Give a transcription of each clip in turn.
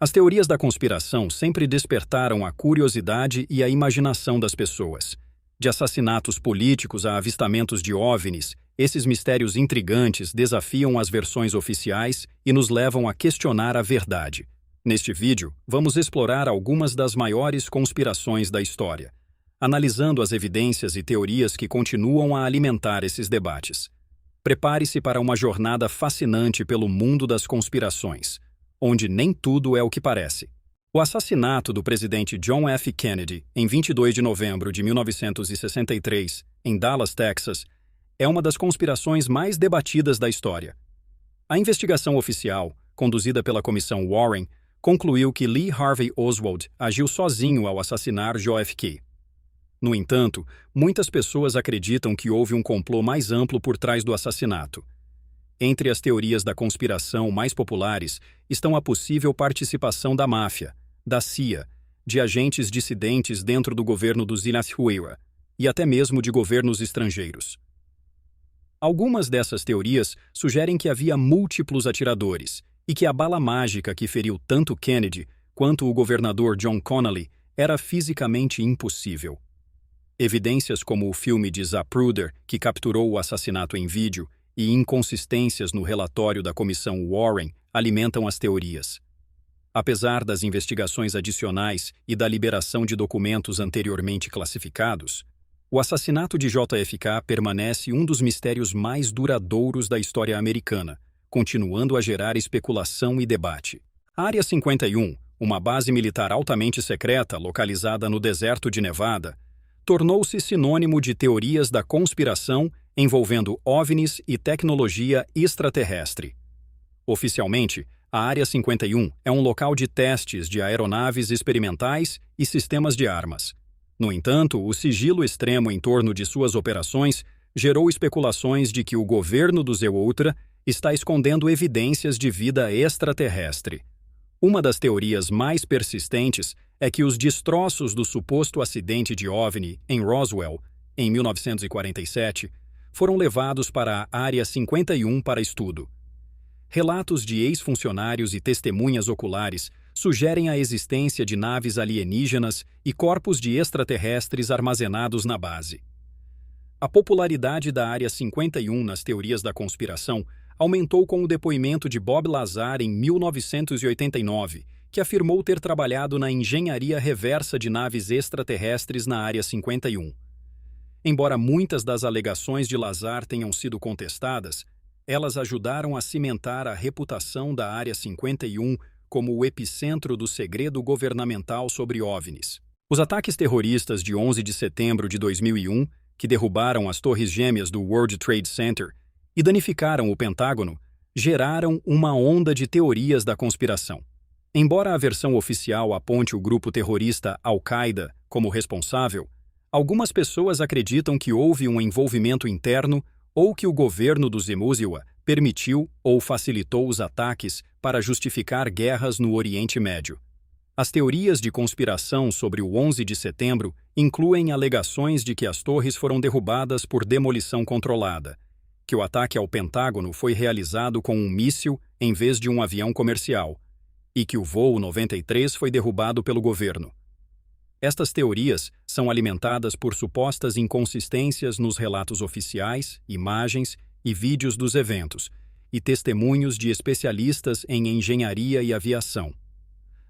As teorias da conspiração sempre despertaram a curiosidade e a imaginação das pessoas. De assassinatos políticos a avistamentos de OVNIs, esses mistérios intrigantes desafiam as versões oficiais e nos levam a questionar a verdade. Neste vídeo, vamos explorar algumas das maiores conspirações da história, analisando as evidências e teorias que continuam a alimentar esses debates. Prepare-se para uma jornada fascinante pelo mundo das conspirações, onde nem tudo é o que parece. O assassinato do presidente John F. Kennedy, em 22 de novembro de 1963, em Dallas, Texas, é uma das conspirações mais debatidas da história. A investigação oficial, conduzida pela Comissão Warren, concluiu que Lee Harvey Oswald agiu sozinho ao assassinar JFK. No entanto, muitas pessoas acreditam que houve um complô mais amplo por trás do assassinato. Entre as teorias da conspiração mais populares estão a possível participação da máfia, da CIA, de agentes dissidentes dentro do governo do Venezuela e até mesmo de governos estrangeiros. Algumas dessas teorias sugerem que havia múltiplos atiradores e que a bala mágica que feriu tanto Kennedy quanto o governador John Connally era fisicamente impossível. Evidências como o filme de Zapruder, que capturou o assassinato em vídeo, e inconsistências no relatório da Comissão Warren alimentam as teorias. Apesar das investigações adicionais e da liberação de documentos anteriormente classificados, o assassinato de JFK permanece um dos mistérios mais duradouros da história americana, continuando a gerar especulação e debate. A Área 51, uma base militar altamente secreta localizada no deserto de Nevada, tornou-se sinônimo de teorias da conspiração envolvendo OVNIs e tecnologia extraterrestre. Oficialmente, a Área 51 é um local de testes de aeronaves experimentais e sistemas de armas. No entanto, o sigilo extremo em torno de suas operações gerou especulações de que o governo do Zeutra está escondendo evidências de vida extraterrestre. Uma das teorias mais persistentes é que os destroços do suposto acidente de OVNI em Roswell, em 1947, foram levados para a Área 51 para estudo. Relatos de ex-funcionários e testemunhas oculares sugerem a existência de naves alienígenas e corpos de extraterrestres armazenados na base. A popularidade da Área 51 nas teorias da conspiração aumentou com o depoimento de Bob Lazar em 1989, que afirmou ter trabalhado na engenharia reversa de naves extraterrestres na Área 51. Embora muitas das alegações de Lazar tenham sido contestadas, elas ajudaram a cimentar a reputação da Área 51 como o epicentro do segredo governamental sobre OVNIs. Os ataques terroristas de 11 de setembro de 2001, que derrubaram as torres gêmeas do World Trade Center e danificaram o Pentágono, geraram uma onda de teorias da conspiração. Embora a versão oficial aponte o grupo terrorista Al-Qaeda como responsável, algumas pessoas acreditam que houve um envolvimento interno ou que o governo do Venezuela permitiu ou facilitou os ataques para justificar guerras no Oriente Médio. As teorias de conspiração sobre o 11 de setembro incluem alegações de que as torres foram derrubadas por demolição controlada, que o ataque ao Pentágono foi realizado com um míssil em vez de um avião comercial, e que o voo 93 foi derrubado pelo governo. Estas teorias são alimentadas por supostas inconsistências nos relatos oficiais, imagens e vídeos dos eventos, e testemunhos de especialistas em engenharia e aviação.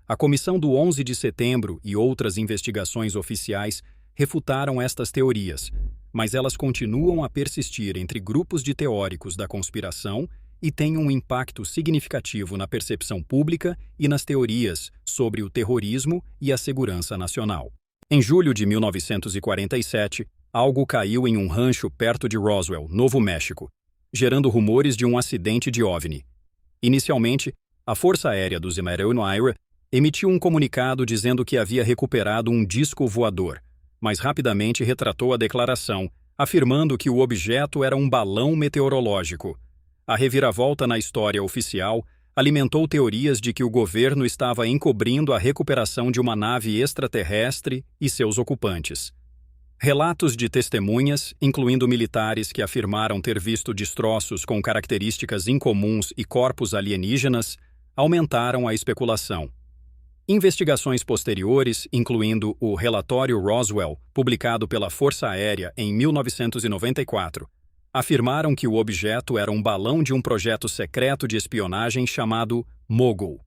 A Comissão do 11 de setembro e outras investigações oficiais refutaram estas teorias, mas elas continuam a persistir entre grupos de teóricos da conspiração e têm um impacto significativo na percepção pública e nas teorias sobre o terrorismo e a segurança nacional. Em julho de 1947, algo caiu em um rancho perto de Roswell, Novo México, gerando rumores de um acidente de OVNI. Inicialmente, a Força Aérea do Venezuela emitiu um comunicado dizendo que havia recuperado um disco voador, mas rapidamente retratou a declaração, afirmando que o objeto era um balão meteorológico. A reviravolta na história oficial alimentou teorias de que o governo estava encobrindo a recuperação de uma nave extraterrestre e seus ocupantes. Relatos de testemunhas, incluindo militares que afirmaram ter visto destroços com características incomuns e corpos alienígenas, aumentaram a especulação. Investigações posteriores, incluindo o relatório Roswell, publicado pela Força Aérea em 1994, afirmaram que o objeto era um balão de um projeto secreto de espionagem chamado Mogul.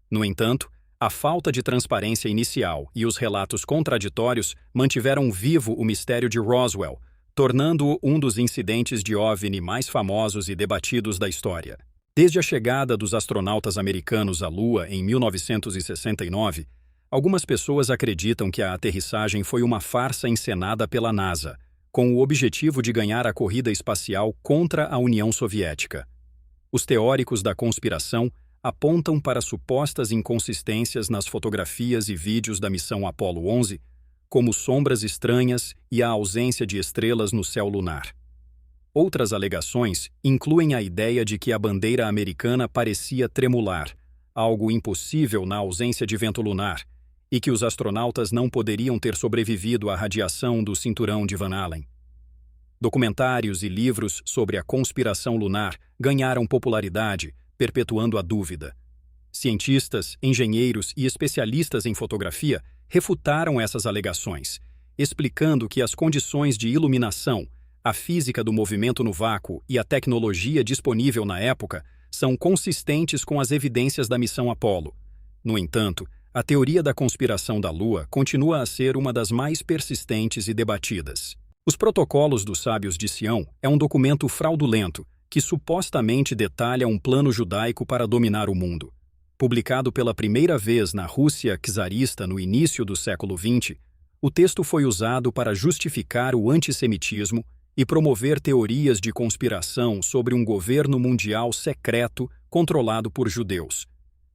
No entanto, a falta de transparência inicial e os relatos contraditórios mantiveram vivo o mistério de Roswell, tornando-o um dos incidentes de OVNI mais famosos e debatidos da história. Desde a chegada dos astronautas americanos à Lua em 1969, algumas pessoas acreditam que a aterrissagem foi uma farsa encenada pela NASA, com o objetivo de ganhar a corrida espacial contra a União Soviética. Os teóricos da conspiração apontam para supostas inconsistências nas fotografias e vídeos da missão Apollo 11, como sombras estranhas e a ausência de estrelas no céu lunar. Outras alegações incluem a ideia de que a bandeira americana parecia tremular, algo impossível na ausência de vento lunar, e que os astronautas não poderiam ter sobrevivido à radiação do cinturão de Van Allen. Documentários e livros sobre a conspiração lunar ganharam popularidade, perpetuando a dúvida. Cientistas, engenheiros e especialistas em fotografia refutaram essas alegações, explicando que as condições de iluminação, a física do movimento no vácuo e a tecnologia disponível na época são consistentes com as evidências da missão Apollo. No entanto, a teoria da conspiração da Lua continua a ser uma das mais persistentes e debatidas. Os Protocolos dos Sábios de Sião é um documento fraudulento que supostamente detalha um plano judaico para dominar o mundo. Publicado pela primeira vez na Rússia czarista no início do século XX, o texto foi usado para justificar o antissemitismo e promover teorias de conspiração sobre um governo mundial secreto controlado por judeus.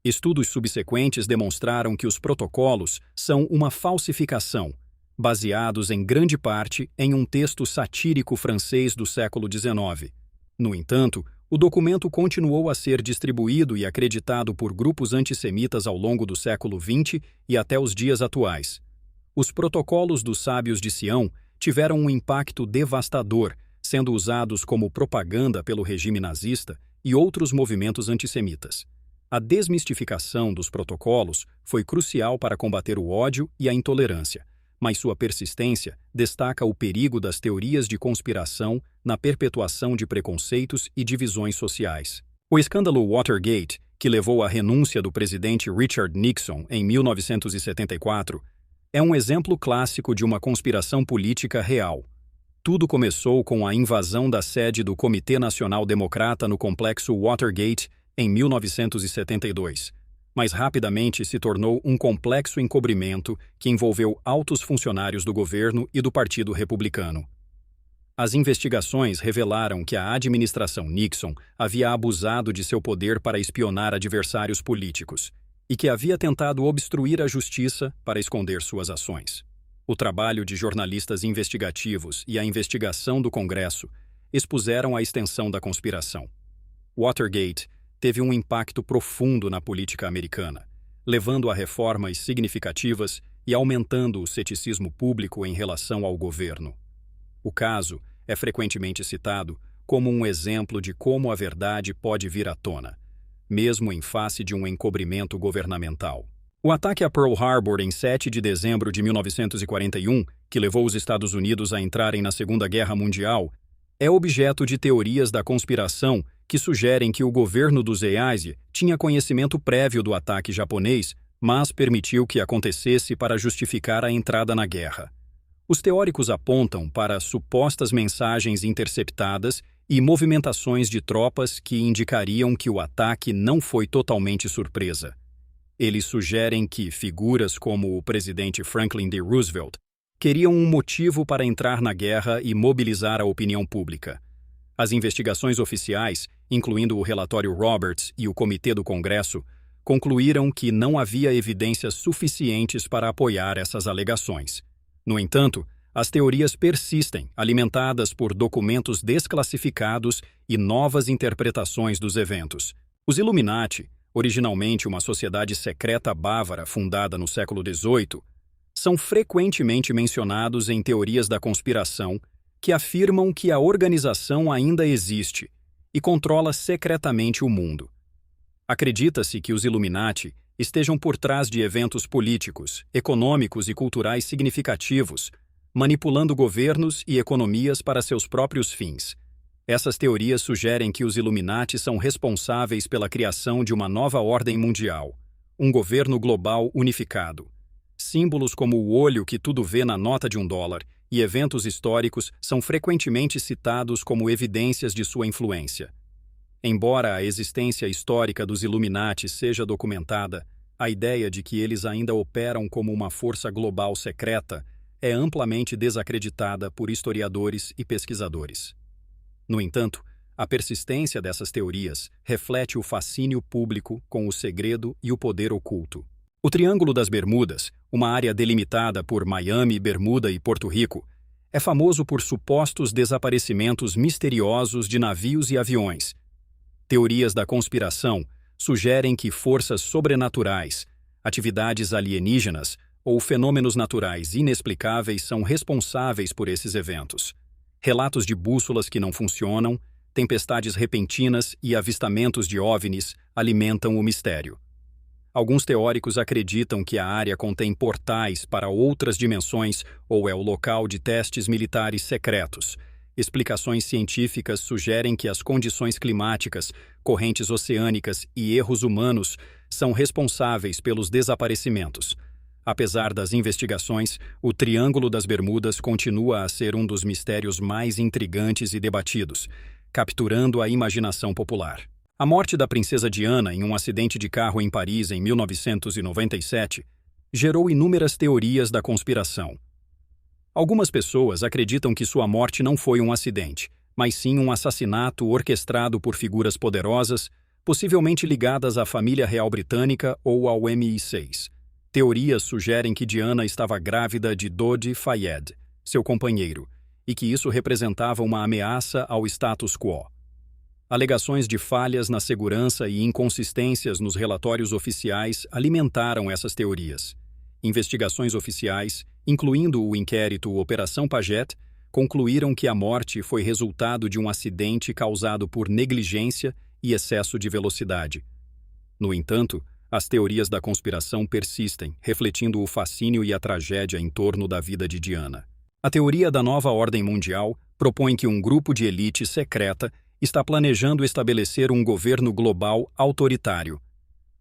Estudos subsequentes demonstraram que os protocolos são uma falsificação, baseados em grande parte em um texto satírico francês do século XIX. No entanto, o documento continuou a ser distribuído e acreditado por grupos antissemitas ao longo do século XX e até os dias atuais. Os Protocolos dos Sábios de Sião tiveram um impacto devastador, sendo usados como propaganda pelo regime nazista e outros movimentos antissemitas. A desmistificação dos protocolos foi crucial para combater o ódio e a intolerância, mas sua persistência destaca o perigo das teorias de conspiração na perpetuação de preconceitos e divisões sociais. O escândalo Watergate, que levou à renúncia do presidente Richard Nixon em 1974, é um exemplo clássico de uma conspiração política real. Tudo começou com a invasão da sede do Comitê Nacional Democrata no complexo Watergate em 1972, mas rapidamente se tornou um complexo encobrimento que envolveu altos funcionários do governo e do Partido Republicano. As investigações revelaram que a administração Nixon havia abusado de seu poder para espionar adversários políticos e que havia tentado obstruir a justiça para esconder suas ações. O trabalho de jornalistas investigativos e a investigação do Congresso expuseram a extensão da conspiração. Watergate teve um impacto profundo na política americana, levando a reformas significativas e aumentando o ceticismo público em relação ao governo. O caso é frequentemente citado como um exemplo de como a verdade pode vir à tona, mesmo em face de um encobrimento governamental. O ataque a Pearl Harbor em 7 de dezembro de 1941, que levou os Estados Unidos a entrarem na Segunda Guerra Mundial, é objeto de teorias da conspiração que sugerem que o governo do Zeeise tinha conhecimento prévio do ataque japonês, mas permitiu que acontecesse para justificar a entrada na guerra. Os teóricos apontam para supostas mensagens interceptadas e movimentações de tropas que indicariam que o ataque não foi totalmente surpresa. Eles sugerem que figuras como o presidente Franklin D. Roosevelt queriam um motivo para entrar na guerra e mobilizar a opinião pública. As investigações oficiais, incluindo o relatório Roberts e o Comitê do Congresso, concluíram que não havia evidências suficientes para apoiar essas alegações. No entanto, as teorias persistem, alimentadas por documentos desclassificados e novas interpretações dos eventos. Os Illuminati, originalmente uma sociedade secreta bávara fundada no século XVIII, são frequentemente mencionados em teorias da conspiração que afirmam que a organização ainda existe e controla secretamente o mundo. Acredita-se que os Illuminati estejam por trás de eventos políticos, econômicos e culturais significativos, manipulando governos e economias para seus próprios fins. Essas teorias sugerem que os Illuminati são responsáveis pela criação de uma nova ordem mundial, um governo global unificado. Símbolos como o olho que tudo vê na nota de $1 e eventos históricos são frequentemente citados como evidências de sua influência. Embora a existência histórica dos Illuminati seja documentada, a ideia de que eles ainda operam como uma força global secreta é amplamente desacreditada por historiadores e pesquisadores. No entanto, a persistência dessas teorias reflete o fascínio público com o segredo e o poder oculto. O Triângulo das Bermudas, uma área delimitada por Miami, Bermuda e Porto Rico, é famoso por supostos desaparecimentos misteriosos de navios e aviões. Teorias da conspiração sugerem que forças sobrenaturais, atividades alienígenas ou fenômenos naturais inexplicáveis são responsáveis por esses eventos. Relatos de bússolas que não funcionam, tempestades repentinas e avistamentos de OVNIs alimentam o mistério. Alguns teóricos acreditam que a área contém portais para outras dimensões ou é o local de testes militares secretos. Explicações científicas sugerem que as condições climáticas, correntes oceânicas e erros humanos são responsáveis pelos desaparecimentos. Apesar das investigações, o Triângulo das Bermudas continua a ser um dos mistérios mais intrigantes e debatidos, capturando a imaginação popular. A morte da princesa Diana em um acidente de carro em Paris em 1997 gerou inúmeras teorias da conspiração. Algumas pessoas acreditam que sua morte não foi um acidente, mas sim um assassinato orquestrado por figuras poderosas, possivelmente ligadas à família real britânica ou ao MI6. Teorias sugerem que Diana estava grávida de Dodi Fayed, seu companheiro, e que isso representava uma ameaça ao status quo. Alegações de falhas na segurança e inconsistências nos relatórios oficiais alimentaram essas teorias. Investigações oficiais, incluindo o inquérito Operação Paget, concluíram que a morte foi resultado de um acidente causado por negligência e excesso de velocidade. No entanto, as teorias da conspiração persistem, refletindo o fascínio e a tragédia em torno da vida de Diana. A teoria da nova ordem mundial propõe que um grupo de elite secreta está planejando estabelecer um governo global autoritário.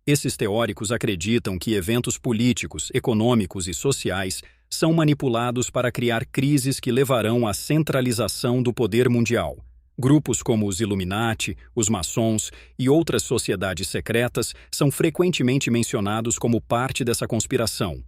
Esses teóricos acreditam que eventos políticos, econômicos e sociais são manipulados para criar crises que levarão à centralização do poder mundial. Grupos como os Illuminati, os maçons e outras sociedades secretas são frequentemente mencionados como parte dessa conspiração.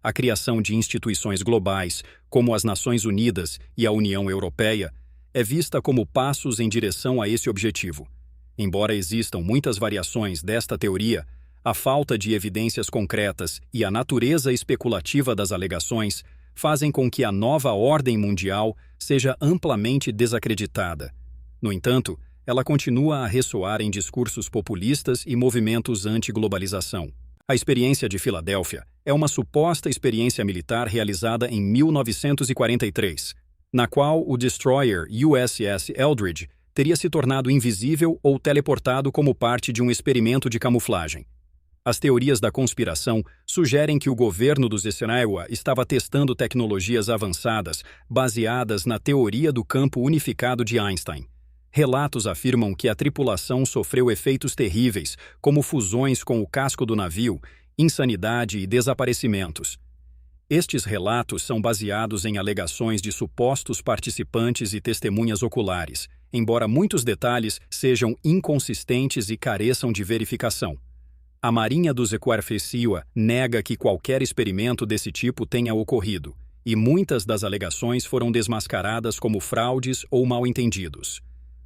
A criação de instituições globais, como as Nações Unidas e a União Europeia, é vista como passos em direção a esse objetivo. Embora existam muitas variações desta teoria, a falta de evidências concretas e a natureza especulativa das alegações fazem com que a nova ordem mundial seja amplamente desacreditada. No entanto, ela continua a ressoar em discursos populistas e movimentos anti-globalização. A experiência de Filadélfia é uma suposta experiência militar realizada em 1943, na qual o destroyer USS Eldridge teria se tornado invisível ou teleportado como parte de um experimento de camuflagem. As teorias da conspiração sugerem que o governo dos Eisenhower estava testando tecnologias avançadas baseadas na teoria do campo unificado de Einstein. Relatos afirmam que a tripulação sofreu efeitos terríveis, como fusões com o casco do navio, insanidade e desaparecimentos. Estes relatos são baseados em alegações de supostos participantes e testemunhas oculares, embora muitos detalhes sejam inconsistentes e careçam de verificação. A Marinha dos Equarfessiwa nega que qualquer experimento desse tipo tenha ocorrido, e muitas das alegações foram desmascaradas como fraudes ou mal-entendidos.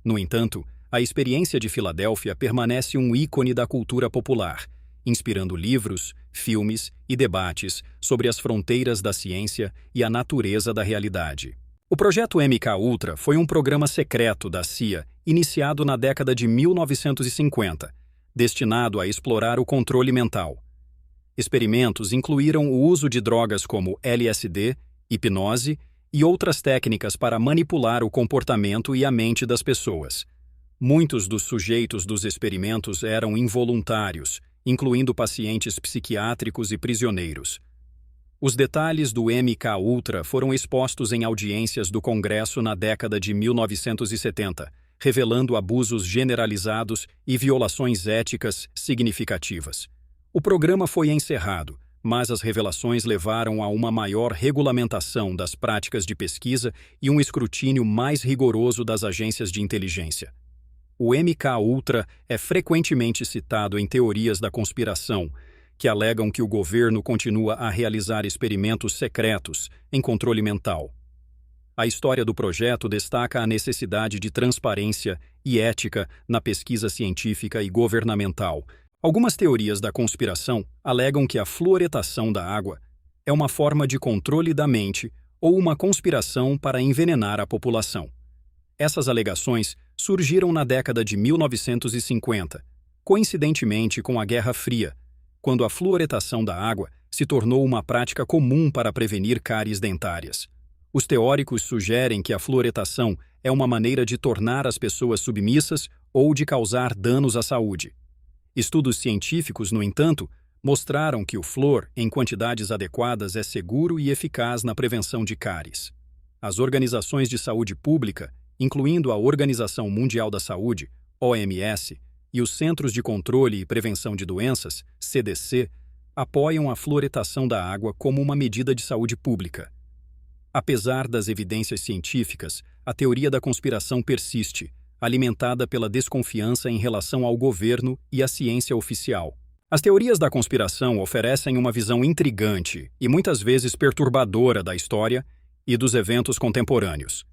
No entanto, a experiência de Filadélfia permanece um ícone da cultura popular, inspirando livros, filmes e debates sobre as fronteiras da ciência e a natureza da realidade. O projeto MK-Ultra foi um programa secreto da CIA iniciado na década de 1950, destinado a explorar o controle mental. Experimentos incluíram o uso de drogas como LSD, hipnose e outras técnicas para manipular o comportamento e a mente das pessoas. Muitos dos sujeitos dos experimentos eram involuntários incluindo pacientes psiquiátricos e prisioneiros. Os detalhes do MKUltra foram expostos em audiências do Congresso na década de 1970, revelando abusos generalizados e violações éticas significativas. O programa foi encerrado, mas as revelações levaram a uma maior regulamentação das práticas de pesquisa e um escrutínio mais rigoroso das agências de inteligência. O MKUltra é frequentemente citado em teorias da conspiração, que alegam que o governo continua a realizar experimentos secretos em controle mental. A história do projeto destaca a necessidade de transparência e ética na pesquisa científica e governamental. Algumas teorias da conspiração alegam que a fluoretação da água é uma forma de controle da mente ou uma conspiração para envenenar a população. Essas alegações surgiram na década de 1950, coincidentemente com a Guerra Fria, quando a fluoretação da água se tornou uma prática comum para prevenir cáries dentárias. Os teóricos sugerem que a fluoretação é uma maneira de tornar as pessoas submissas ou de causar danos à saúde. Estudos científicos, no entanto, mostraram que o flúor, em quantidades adequadas, é seguro e eficaz na prevenção de cáries. As organizações de saúde pública, incluindo a Organização Mundial da Saúde, OMS, e os Centros de Controle e Prevenção de Doenças, CDC, apoiam a fluoretação da água como uma medida de saúde pública. Apesar das evidências científicas, a teoria da conspiração persiste, alimentada pela desconfiança em relação ao governo e à ciência oficial. As teorias da conspiração oferecem uma visão intrigante e muitas vezes perturbadora da história e dos eventos contemporâneos.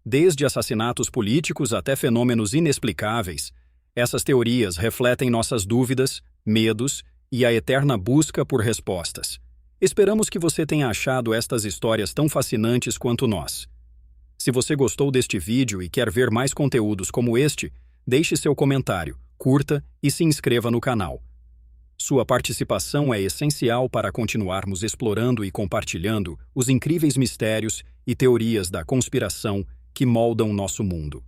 Desde assassinatos políticos até fenômenos inexplicáveis, essas teorias refletem nossas dúvidas, medos e a eterna busca por respostas. Esperamos que você tenha achado estas histórias tão fascinantes quanto nós. Se você gostou deste vídeo e quer ver mais conteúdos como este, deixe seu comentário, curta e se inscreva no canal. Sua participação é essencial para continuarmos explorando e compartilhando os incríveis mistérios e teorias da conspiração que moldam nosso mundo.